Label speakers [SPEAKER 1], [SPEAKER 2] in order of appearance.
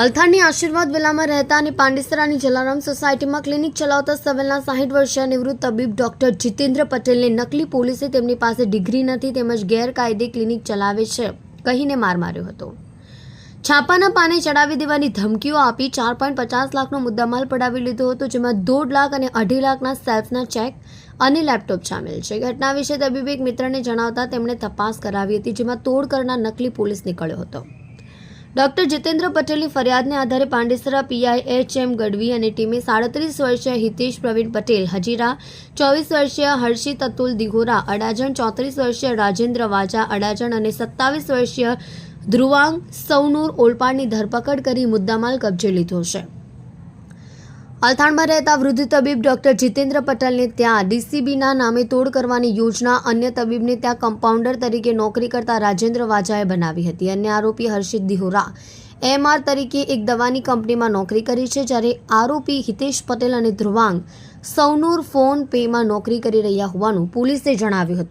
[SPEAKER 1] અલથાણની આશીર્વાદ વિલામાં રહેતા અને પાંડેસરાની જલારામ સોસાયટીમાં ક્લિનિક ચલાવતા સવેલના 60 વર્ષીય નિવૃત્ત તબીબ ડોક્ટર જીતેન્દ્ર પટેલને નકલી પોલીસે તેમની પાસે ડિગ્રી નથી તેમજ ગેરકાયદે ક્લિનિક ચલાવે છે કહીને માર માર્યો હતો. છાપાના પાને ચડાવી દેવાની ધમકીઓ આપી 4.50 લાખનો મુદ્દામાલ પડાવી લીધો હતો, જેમાં 1.5 લાખ અને 2.5 લાખના સેલ્ફના ચેક અને લેપટોપ સામેલ છે. ઘટના વિશે તબીબે એક મિત્રને જણાવતા તેમણે તપાસ કરાવી હતી, જેમાં તોડ કરનાર નકલી પોલીસ નીકળ્યો હતો. ડોક્ટર જીતેન્દ્ર પટેલની ફરિયાદને આધારે પાંડેસરા પીઆઈ એચ.એમ. ગઢવી અને ટીમે 37 વર્ષીય હિતેશ પ્રવીણ પટેલ હજીરા, 24 વર્ષીય હર્ષિત અતુલ દિહોરા અડાજણ, 34 વર્ષીય રાજેન્દ્ર વાજા અડાજણ અને 27 વર્ષીય ધ્રુવાંગ સૌનૂર ઓલપાડની ધરપકડ કરી મુદ્દામાલ કબજે લીધો છે. અલથાણમાં રહેતા વૃદ્ધ તબીબ ડોક્ટર જીતેન્દ્ર પટેલને ત્યાં ડીસીબીના નામે તોડ કરવાની યોજના અન્ય તબીબને ત્યાં કમ્પાઉન્ડર તરીકે નોકરી કરતા રાજેન્દ્ર વાજાએ બનાવી હતી. અન્ય આરોપી હર્ષિત દિહોરા એમઆર તરીકે એક દવાની કંપનીમાં નોકરી કરી છે, જ્યારે આરોપી હિતેશ પટેલ અને ધ્રુવાંગ સૌનૂર ફોન પેમાં નોકરી કરી રહ્યા હોવાનું પોલીસે જણાવ્યું હતું.